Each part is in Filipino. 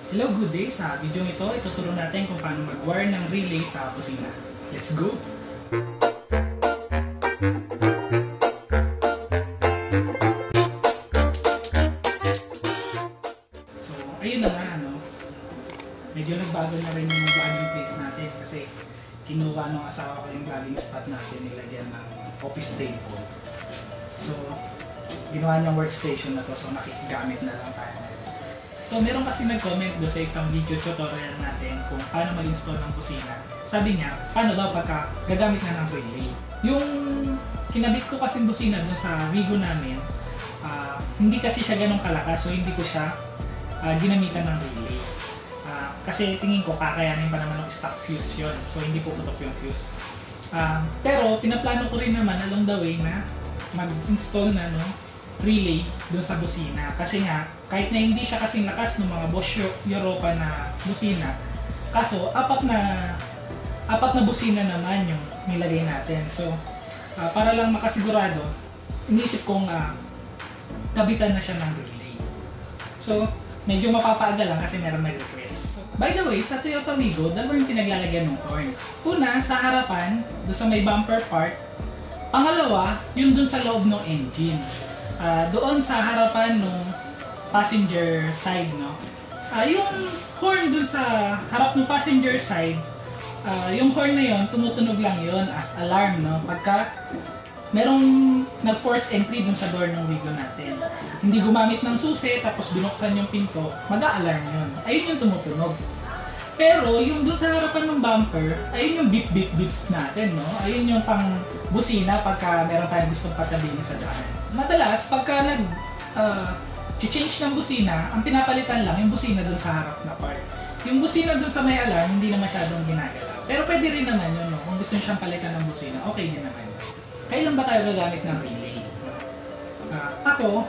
Hello, good day! Sa video ito, ituturo natin kung paano mag-wire ng relay sa kusina. Let's go! So, ayun na nga, medyo nagbago na rin yung vlogging place natin kasi kinuha ng asawa ko yung vlogging spot natin, nilagyan ng office table. So, ginawa niyang workstation na to, so nakikigamit na lang tayo. So, meron kasi nag-comment doon sa isang video tutorial natin kung paano mag-install ng kusina. Sabi niya, paano daw pagka gagamit na ng relay. Yung kinabit ko kasi busina doon sa Wigo namin, hindi kasi siya ganun kalakas, so hindi ko siya ginamitan ng relay. Kasi tingin ko kakayanin pa naman ng stock fuse yun, so hindi puputok yung fuse. Pero pinaplano ko rin naman along the way na mag-install na relay doon sa busina. Kasi nga, kahit na hindi siya kasing lakas ng mga Bosch Europa na busina, kaso apat na busina naman yung nilagay natin. So, para lang makasigurado, inisip kong kabitan na siya ng relay. So, medyo mapapaaga lang kasi meron nag-request. By the way, sa Toyota Wigo, dalawa yung pinaglalagyan ng horn. Una, sa harapan, doon sa may bumper part. Pangalawa, yung doon sa loob ng engine. Doon sa harapan ng passenger side, yung horn doon sa harap ng passenger side, yung horn na yon tumutunog lang yon as alarm, pagka merong nag-force entry dun sa door ng Wigo natin. Hindi gumamit ng susi, tapos binuksan yung pinto, mag-a-alarm yun. Ayun yung tumutunog. Pero yung dun sa harapan ng bumper, ayun yung beep beep beep natin, Ayun yung pang busina pagka meron tayong gustong patabihin sa daan. Madalas, pagka change ng busina, ang pinapalitan lang yung busina dun sa harap na part. Yung busina dun sa may alarm, hindi na masyadong ginagalaw. Pero pwede rin naman yun, kung gusto nyo siyang palitan ng busina, okay din naman. Kailan ba tayo gagamit ng relay? Ako,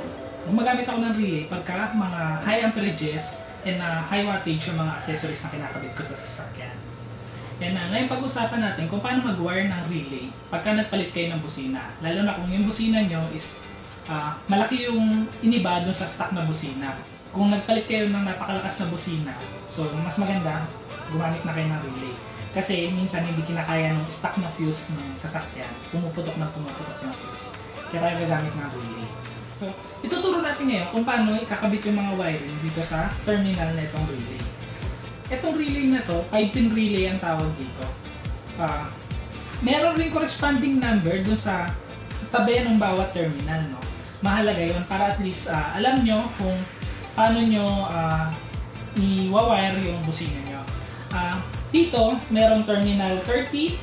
gumagamit ako ng relay pagka mga high amperages and high wattage yung mga accessories na kinakabit ko sa sasakyan. Yan na, ngayon pag-usapan natin kung paano mag-wire ng relay pagka nagpalit kayo ng busina. Lalo na kung yung busina nyo is malaki yung iniba doon sa stock na busina. Kung nagpalit kayo ng napakalakas na busina, so mas maganda, gumamit na kayo ng relay. Kasi minsan hindi kinakaya ng stock na fuse ng sasakyan, pumuputok yung fuse. Kaya tayo gagamit ng relay. So, ituturo natin ngayon kung paano ikakabit yung mga wiring dito sa terminal na itong relay. Itong relay na to, 5-pin relay ang tawag dito. Meron rin corresponding number dun sa tabi ng bawat terminal, Mahalaga yun para at least alam nyo kung paano nyo i-wire yung busina nyo. Dito, merong terminal 30,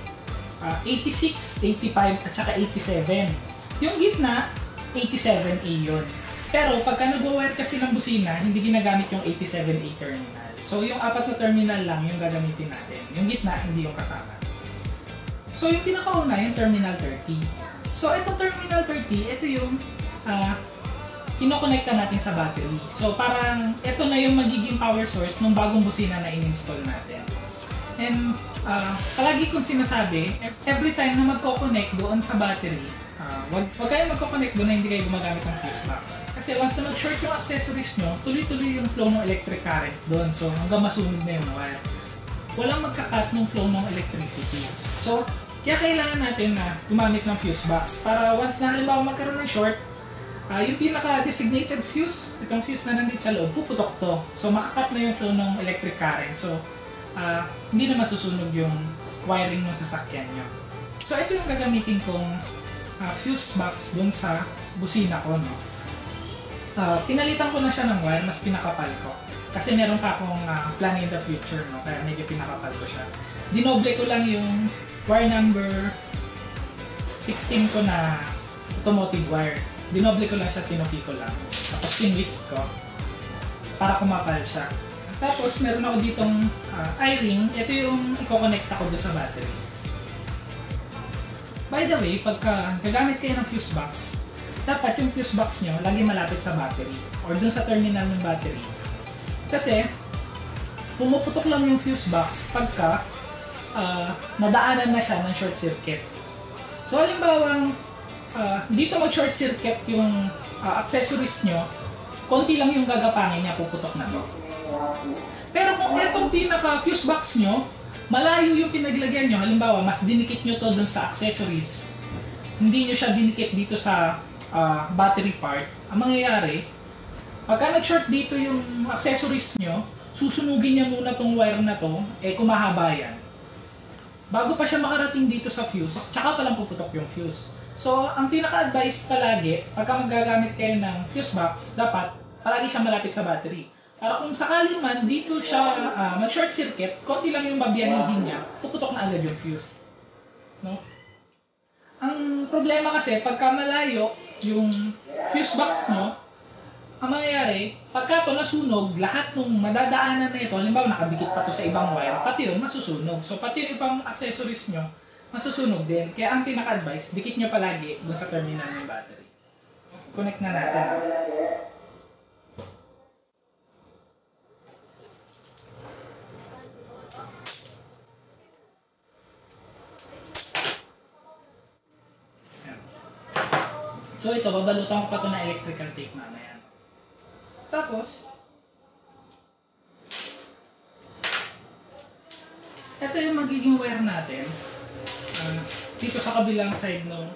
86, 85, at saka 87. Yung gitna, 87A yun. Pero pagka nag-wire kasi ng busina, hindi ginagamit yung 87A terminal. So yung apat na terminal lang yung gagamitin natin. Yung gitna, hindi yung kasama. So yung pinakauna, yung terminal 30. So itong terminal 30, ito yung kinokonekta natin sa battery. So parang ito na yung magiging power source ng bagong busina na in-install natin. And palagi kong sinasabi, every time na magko-connect doon sa battery, wag kayo magko-connect doon na hindi kayo gumagamit ng fuse box. Kasi once na mag-short yung accessories nyo, tuloy-tuloy yung flow ng electric current doon. So hanggang masunog na yung wire. Walang magka-cut ng flow ng electricity. So kaya kailangan natin na gumamit ng fuse box para once na halimbawa magkaroon ng short, yung pinaka-designated fuse, itong fuse na nandito sa loob, puputok to. So makakat na yung flow ng electric current. So hindi na masusunog yung wiring ng sasakyan nyo. So ito yung gagamitin kong fuse box dun sa busina ko. Pinalitan ko na siya ng wire, mas pinakapal ko. Kasi meron pa akong plan in the future, kaya medyo pinakapal ko siya. Dinoble ko lang yung wire number 16 ko na automotive wire. Dinoble ko lang siya, tinupi ko lang. Tapos pinwist ko para kumapal siya. Tapos meron ako ditong i-ring. Ito yung i-connect ako doon sa battery. By the way, pagka gagamit kayo ng fuse box, dapat yung fuse box nyo lagi malapit sa battery or doon sa terminal ng battery. Kasi pumuputok lang yung fuse box pagka nadaanan na siya ng short circuit. So halimbawa, dito mag-short circuit yung accessories nyo konti lang yung gagapangin niya, puputok na to. Pero kung etong pinaka fuse box nyo, malayo yung pinaglagyan nyo, halimbawa mas dinikit nyo to dun sa accessories, hindi nyo siya dinikit dito sa battery part, ang mangyayari, pagka nag-short dito yung accessories nyo, susunugin niya muna tong wire na to, kumahaba yan. Bago pa siya makarating dito sa fuse, tsaka palang puputok yung fuse. So, ang pinaka-advice palagi, pagka magagamit kayo ng fuse box, dapat palagi siya malapit sa battery. Para kung sakaling man dito siya mag-short circuit, konti lang yung babiyanihin niya, puputok na agad yung fuse. No? Ang problema kasi, pagka malayo yung fuse box nyo, ang mangyayari, pagka ito nasunog, lahat ng madadaanan na ito, halimbawa nakadikit pa ito sa ibang wire, pati yun masusunog. So pati yung ibang accessories nyo, masusunog din. Kaya ang pinaka-advice, dikit nyo palagi dun sa terminal ng battery. Connect na natin. Ayan. So ito, babalutan ko pa ito na electrical tape mamaya. Tapos, ito yung magiging wire natin dito sa kabilang side ng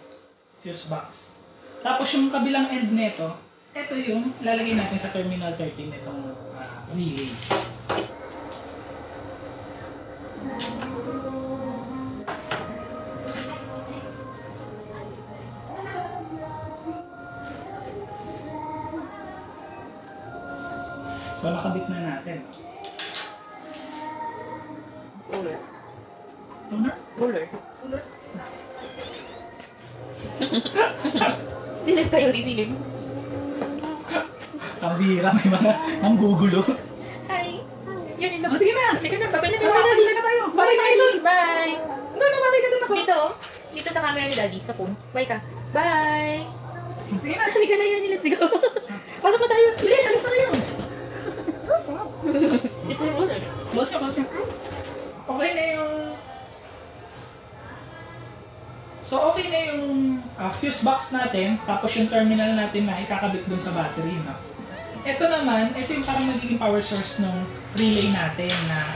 fuse box. Tapos yung kabilang end nito, ito yung lalagay natin sa terminal 13 nitong relay. So nakabit na natin. Roller. Toner? Roller. Toner? Silip kayo, silip. Ang bihira, may mga nanggugulo. Hi. Yun, yun. Sige na! Sige na, babay na tayo. Babay na tayo! Babay na tayo! Bye. No, babay ka dun ako! Dito. Dito sa camera ni Daddy, sa phone. Bye ka. Bye. Sige na! Halika na yun, let's go. Pasok na tayo. Bilis! Alis na kayo! It's a roller. Close ka, close ka. Okay na yung... So, okay na yung fuse box natin, tapos yung terminal natin na ikakabit dun sa battery, no? Ito naman, ito yung parang magiging power source ng relay natin na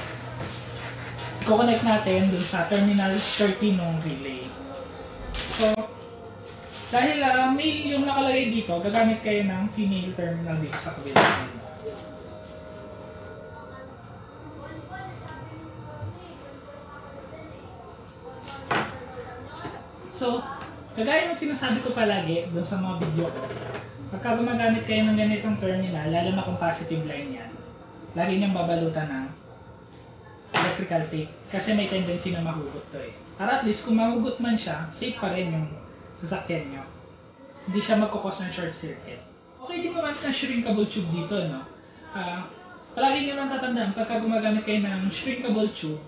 i-connect natin dun sa terminal 30 ng relay. So, dahil male yung nakalagay dito, gagamit kayo ng female terminal dito sa kabila. So, kagaya ng sinasabi ko palagi doon sa mga video ko, pagka gumagamit kayo ng ganitong terminal, lalo na kung positive line yan, lagi niyang babalutan ng electrical tape kasi may tendency na mahugot to eh. Para at least kung mahugot man siya, safe pa rin yung sasakyan nyo. Hindi siya magkukos ng short circuit. Okay din naman ng shrinkable tube dito, no? Palagi nyo lang tatandaan, pagka gumagamit kayo ng shrinkable tube,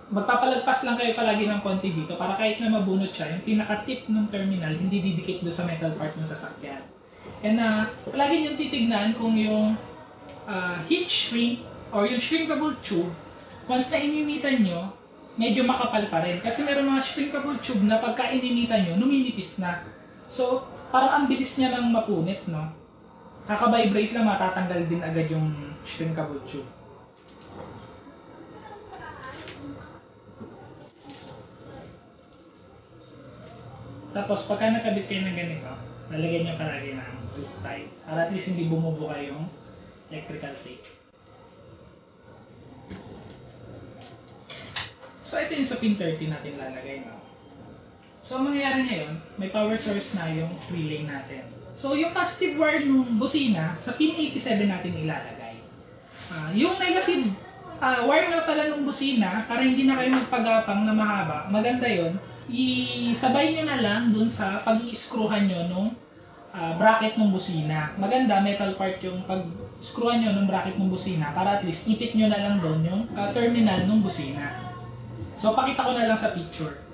magpapalagpas lang kayo palagi ng konti dito para kahit na mabunot siya, yung pinaka-tip ng terminal hindi didikit doon sa metal part ng sasakyan. And palagi nyo titignan kung yung heat shrink or yung shrinkable tube, once na ininitan nyo, medyo makapal pa rin. Kasi meron mga shrinkable tube na pagka ininitan nyo, numinipis na. So, parang ang bilis niya nang mapunit, no? Kaka-vibrate lang, matatanggal din agad yung shrinkable tube. Tapos pagka nakabit kayo ng ganito, lalagyan niyo palagi ng zip tie para at least hindi bumubuka yung electrical tape. So ito yung sa pin 30 natin lalagay, no? So ang mangyayari ngayon, may power source na yung relay natin. So yung positive wire ng busina, sa pin 87 natin ilalagay. Yung negative wire nga pala ng busina, para hindi na kayo magpagapang na mahaba, maganda yon, isabay nyo na lang dun sa pag-i-screwhan nyo nung bracket ng busina. Maganda, metal part yung pag-screwhan nyo nung bracket ng busina para at least ipit nyo na lang doon yung terminal ng busina. So, pakita ko na lang sa picture.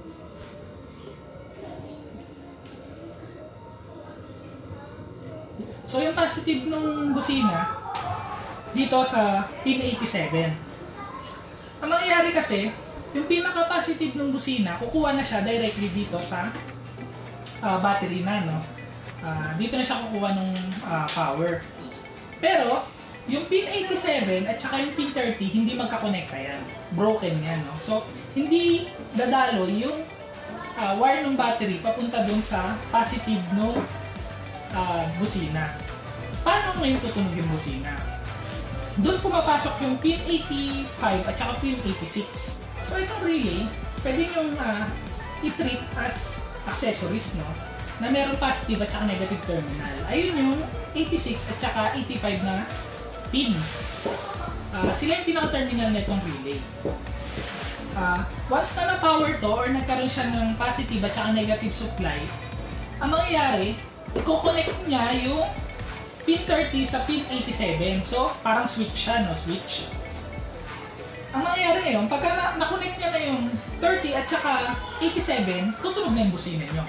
So, yung positive ng busina dito sa pin 87. Ang mangyayari kasi, yung pinaka-positive ng busina, kukuha na siya directly dito sa battery na, no? dito na siya kukuha ng power. Pero, yung pin 87 at saka yung pin 30, hindi magkakonekta yan. Broken yan, no? So, hindi dadalo yung wire ng battery papunta dun sa positive no busina. Paano ngayon tutunog yung busina? Doon pumapasok yung pin 85 at saka pin 86. So itong relay, pwede nyo i-treat as accessories, no? Na meron positive at saka negative terminal. Ayun yung 86 at saka 85 na pin. Sila yung pinaka-terminal na itong relay. Once na na-power to or nagkaroon siya ng positive at saka negative supply, ang mangyayari, i-connect niya yung pin 30 sa pin 87. So, parang switch siya, no? Switch. Ang mangyayari ngayon, pagka na-connect niya na yung 30 at saka 87, tutunog na yung busina nyo.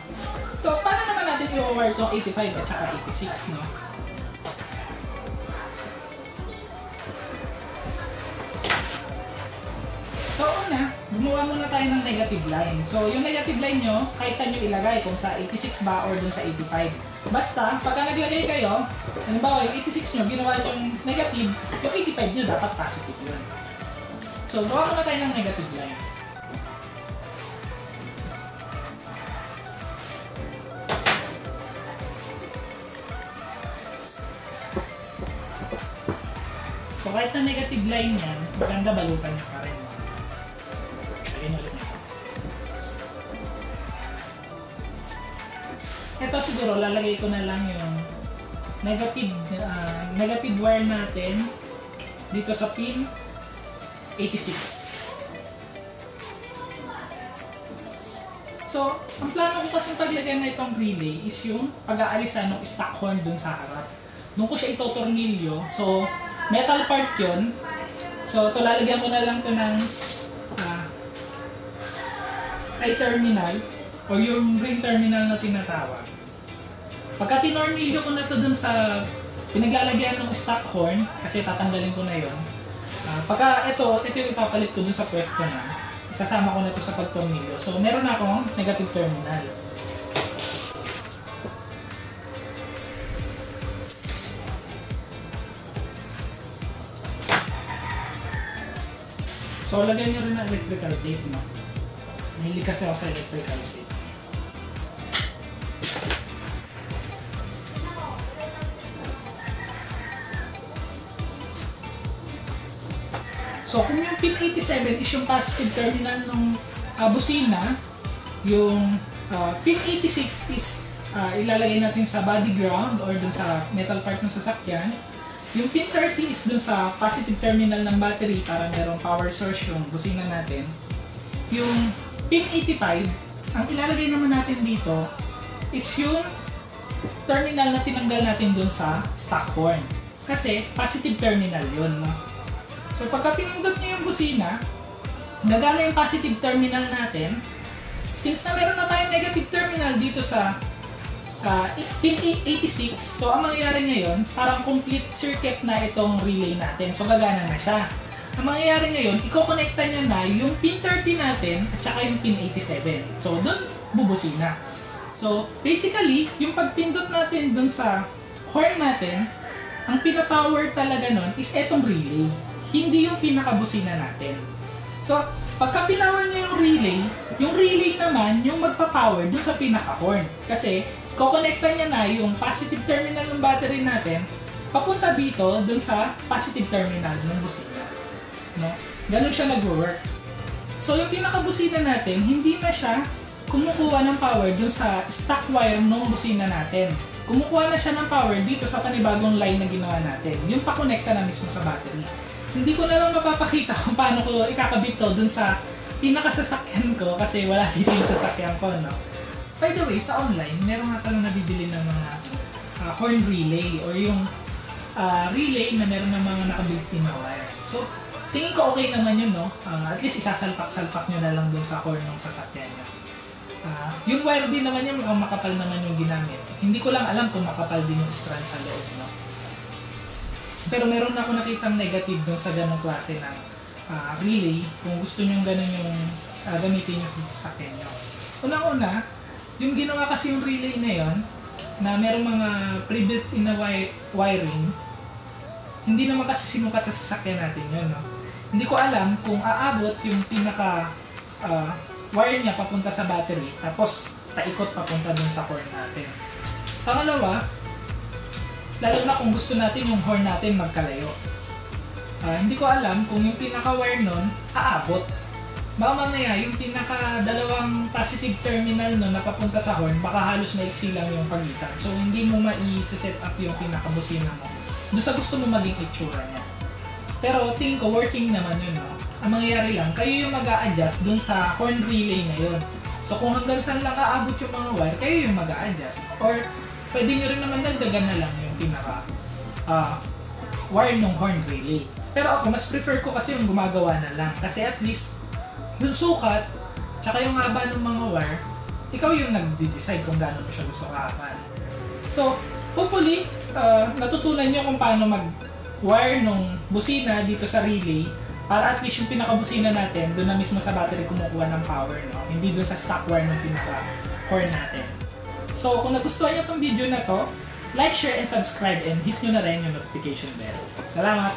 So, paano naman natin i-wire itong 85 at saka 86, no? So, una, gumawa muna tayo ng negative line. So, yung negative line nyo, kahit saan nyo ilagay, kung sa 86 ba or dun sa 85. Basta, pagka naglagay kayo, halimbawa yung 86 nyo, ginawa yung negative, yung 85 nyo dapat positive yun. So, gawa muna tayo ng negative line. So, kahit na negative line yan, maganda balutan nyo pa rin. Ito siguro lalagay ko na lang yung negative wire natin dito sa pin 86. So, ang plano ko kasi paglagay na itong relay is yung pag-aalisan ng stock horn dun sa harap. Doon ko siya itotornilyo. So, metal part yun. So, ito lalagyan ko na lang ito ng I-terminal o yung ring terminal na tinatawag. Pagka tinornilyo ko na ito dun sa pinaglalagyan ng stock horn, kasi tatanggalin ko na yon. Pagka ito yung ipapalit ko dun sa pwesto na, isasama ko na ito sa pagtornilyo. So, meron akong negative terminal. So, lagyan nyo rin ng electrical tape, no? Mahilig kasi ako sa electrical tape. So, kung yung pin 87 is yung positive terminal ng busina, yung pin 86 is ilalagay natin sa body ground or dun sa metal part ng sasakyan. Yung pin 30 is dun sa positive terminal ng battery para merong power source yung busina natin. Yung pin 85, ang ilalagay naman natin dito is yung terminal na tinanggal natin dun sa stock horn. Kasi positive terminal yun, no? So pagka pinindot nyo yung busina, gagana yung positive terminal natin. Since na meron na tayong negative terminal dito sa pin 86, so ang mangyayari ngayon, parang complete circuit na itong relay natin. So gagana na siya. Ang mangyayari ngayon, i-connecta niya na yung pin 30 natin at saka yung pin 87. So doon bubusina. So basically, yung pagpindot natin doon sa horn natin, ang pinapower talaga nun is etong relay. Hindi yung pinakabusina natin. So, pagka pinower niya yung relay naman yung magpa-power dun sa pinaka-horn. Kasi, kokonekta niya na yung positive terminal ng battery natin papunta dito dun sa positive terminal ng busina. No? Ganun siya nag-work. So, yung pinaka-busina natin, hindi na siya kumukuha ng power dun sa stock wire ng busina natin. Kumukuha na siya ng power dito sa panibagong line na ginawa natin. Yung pa-connecta na mismo sa battery. Hindi ko na lang mapapakita kung paano ko ikakabit to dun sa pinakasasakyan ko kasi wala dito yung sasakyan ko, no? By the way, sa online, meron nga talang nabibili ng mga horn relay or yung relay na meron ng mga nakabuilt-in na wire. So, tingin ko okay naman yun, no? At least isasalpak-salpak nyo na lang dun sa horn ng sasakyan nyo. Yung wire din naman yung makapal naman yung ginamit. Hindi ko lang alam kung makapal din yung strand sa loob, no? Pero meron na ako nakitang negative dun sa ganong klase ng relay kung gusto nyo ganun yung gamitin nyo sa sasakyan nyo. Unang-una, yung ginawa kasi yung relay na yon, na merong mga pre-built in na wiring, hindi naman kasi sinukat sa sasakyan natin yun, no? Hindi ko alam kung aabot yung pinaka wire niya papunta sa battery, tapos paikot papunta dun sa horn natin. Pangalawa, lalo na kung gusto natin yung horn natin magkalayo. Hindi ko alam kung yung pinaka-wire nun aabot. Baka mamaya yung pinaka-dalawang positive terminal nun na papunta sa horn, baka halos maiksi lang yung pagitan. So hindi mo mai-set up yung pinaka-busina mo doon sa gusto mo maging itsura niya. Pero tingin ko working naman yun, no? Ang mangyayari lang, kayo yung mag-a-adjust dun sa horn relay na yun. So kung hanggang saan lang aabot yung mga wire, kayo yung mag-a-adjust. Or pwede nyo rin naman dagdagan na lang yung pinaka wire ng horn relay. Pero ako, mas prefer ko kasi yung gumagawa na lang. Kasi at least, yung sukat, tsaka yung haba ng mga wire, ikaw yung nag-decide kung gaano mo siya gusto kahaban. So, hopefully, natutunan nyo kung paano mag-wire ng busina dito sa relay para at least yung pinaka-busina natin, doon na mismo sa battery kumukuha ng power, no? Hindi doon sa stock wire ng pinaka-core natin. So, kung nagustuhan nyo itong video na to, like, share, and subscribe, and hit nyo na rin yung notification bell. Salamat!